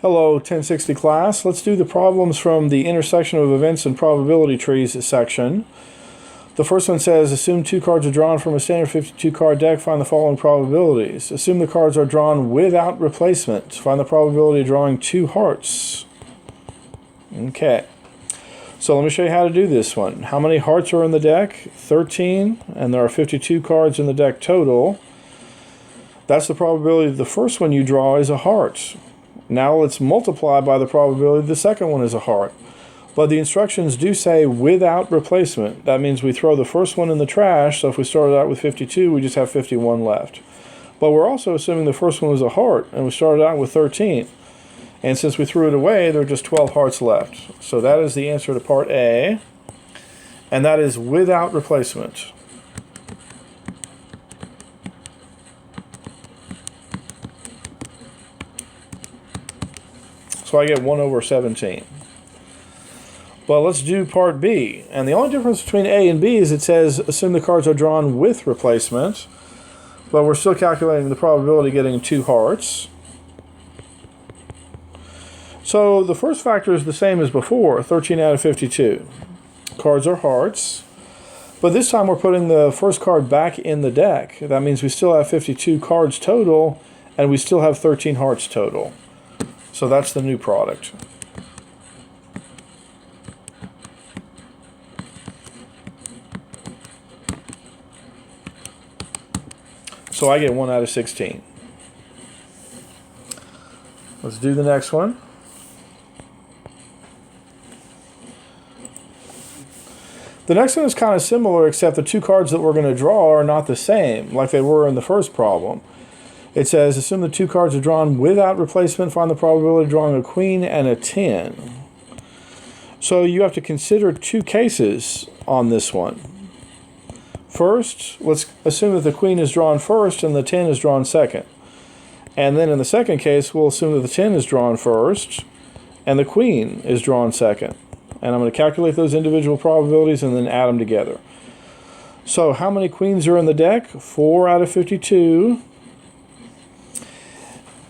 Hello, 1060 class. Let's do the problems from the intersection of events and probability trees section. The first one says, assume two cards are drawn from a standard 52 card deck, find the following probabilities. Assume the cards are drawn without replacement. Find the probability of drawing two hearts. Okay. So let me show you how to do this one. How many hearts are in the deck? 13, and there are 52 cards in the deck total. That's the probability the first one you draw is a heart. Now let's multiply by the probability the second one is a heart. But the instructions do say without replacement. That means we throw the first one in the trash, so if we started out with 52, we just have 51 left. But we're also assuming the first one was a heart, and we started out with 13. And since we threw it away, there are just 12 hearts left. So that is the answer to part A, and that is without replacement. So I get 1 over 17. Well, let's do part B. And the only difference between A and B is it says assume the cards are drawn with replacement, but we're still calculating the probability of getting two hearts. So the first factor is the same as before, 13 out of 52. Cards are hearts, but this time we're putting the first card back in the deck. That means we still have 52 cards total, and we still have 13 hearts total. So that's the new product. So I get 1 out of 16. Let's do the next one. The next one is kind of similar, except the two cards that we're going to draw are not the same, like they were in the first problem. It says, assume the two cards are drawn without replacement, find the probability of drawing a queen and a 10. So you have to consider two cases on this one. First, let's assume that the queen is drawn first and the 10 is drawn second. And then in the second case, we'll assume that the 10 is drawn first and the queen is drawn second. And I'm going to calculate those individual probabilities and then add them together. So how many queens are in the deck? 4 out of 52.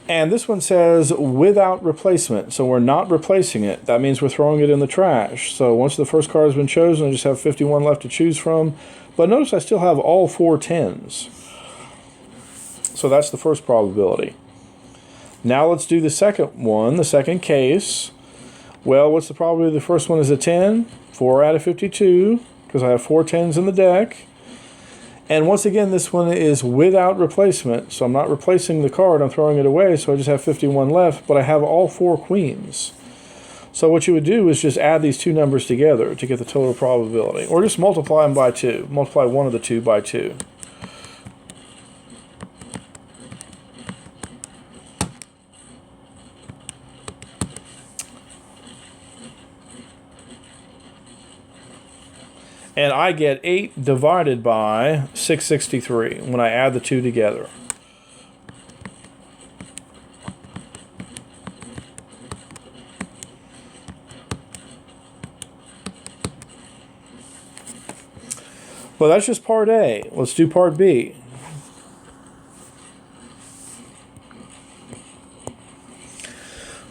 And this one says without replacement, so we're not replacing it. That means we're throwing it in the trash. So once the first card has been chosen, I just have 51 left to choose from. But notice I still have all 4 10s. So that's the first probability. Now let's do the second one, the second case. Well, what's the probability the first one is a 10? 4 out of 52, because I have 4 10s in the deck. And once again, this one is without replacement, so I'm not replacing the card, I'm throwing it away, so I just have 51 left, but I have all 4 queens. So what you would do is just add these two numbers together to get the total probability, or just multiply them by 2. Multiply one of the two by 2. And I get 8 divided by 663 when I add the two together. Well, that's just part A. Let's do part B.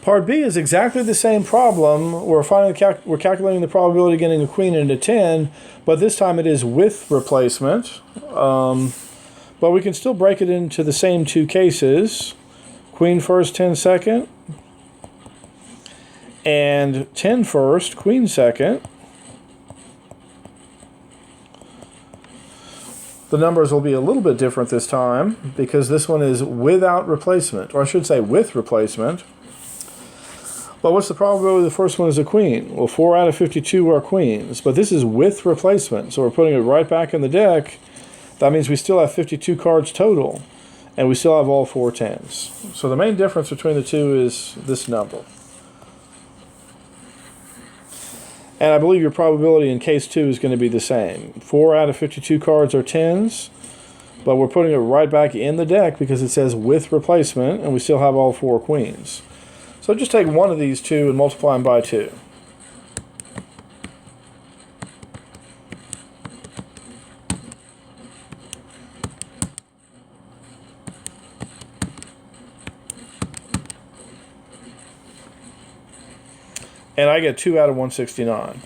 Part B is exactly the same problem. We're calculating the probability of getting a queen and a 10, but this time it is with replacement. But we can still break it into the same two cases. Queen first, 10 second. And 10 first, queen second. The numbers will be a little bit different this time because this one is without replacement, or I should say with replacement. But what's the probability the first one is a queen? Well, 4 out of 52 are queens, but this is with replacement, so we're putting it right back in the deck. That means we still have 52 cards total, and we still have all 4 10s. So the main difference between the two is this number. And I believe your probability in case 2 is going to be the same. 4 out of 52 cards are 10s, but we're putting it right back in the deck because it says with replacement, and we still have all 4 queens. So just take one of these two and multiply them by 2. And I get 2 out of 169.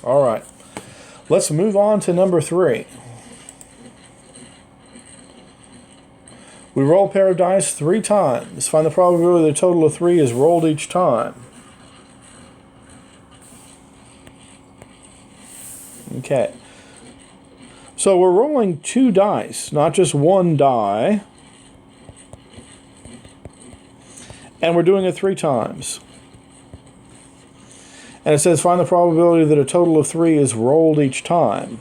All right. Let's move on to number 3. We roll a pair of dice 3 times. Find the probability that a total of 3 is rolled each time. Okay. So we're rolling 2 dice, not just 1 die. And we're doing it 3 times. And it says find the probability that a total of 3 is rolled each time.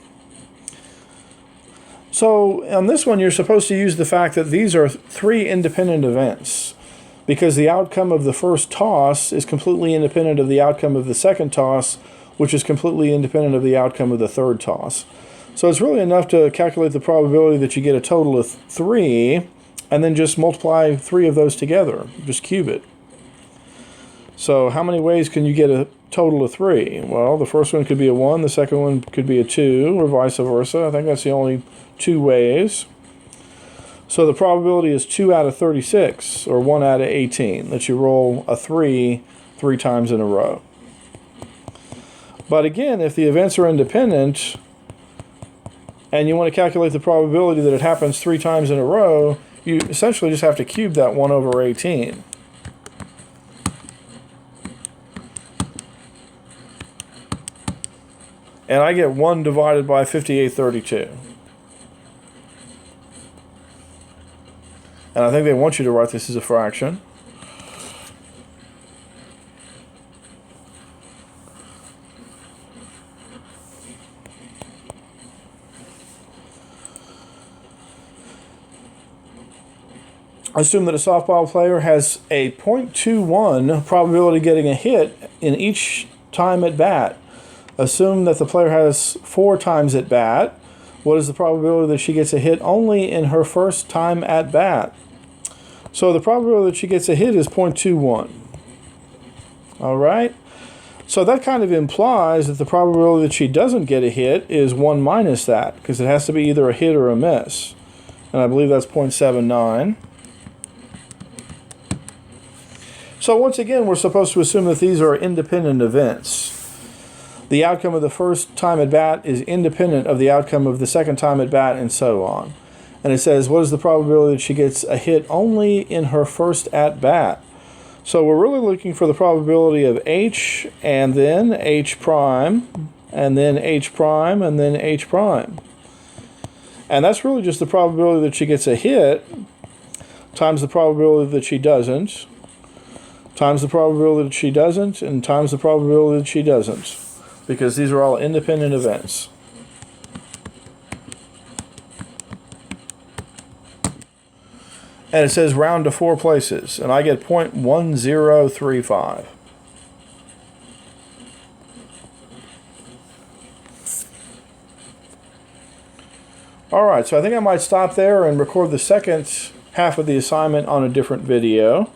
So on this one, you're supposed to use the fact that these are 3 independent events, because the outcome of the first toss is completely independent of the outcome of the second toss, which is completely independent of the outcome of the third toss. So it's really enough to calculate the probability that you get a total of 3, and then just multiply 3 of those together. Just cube it. So how many ways can you get a total of 3? Well, the first one could be a 1, the second one could be a 2, or vice versa. I think that's the only 2 ways. So the probability is 2 out of 36, or 1 out of 18, that you roll a 3 times in a row. But again, if the events are independent, and you want to calculate the probability that it happens 3 times in a row, you essentially just have to cube that 1 over 18. And I get 1 divided by 5832. And I think they want you to write this as a fraction. Assume that a softball player has a 0.21 probability of getting a hit in each time at bat. Assume that the player has 4 times at bat. What is the probability that she gets a hit only in her first time at bat? So the probability that she gets a hit is 0.21. All right? So that kind of implies that the probability that she doesn't get a hit is 1 minus that, because it has to be either a hit or a miss. And I believe that's 0.79. So once again, we're supposed to assume that these are independent events. The outcome of the first time at bat is independent of the outcome of the second time at bat, and so on. And it says, what is the probability that she gets a hit only in her first at bat? So we're really looking for the probability of H, and then H prime, and then H prime, and then H prime. And that's really just the probability that she gets a hit times the probability that she doesn't, times the probability that she doesn't, and times the probability that she doesn't, because these are all independent events. And it says round to 4 places, and I get 0.1035. All right, so I think I might stop there and record the second half of the assignment on a different video.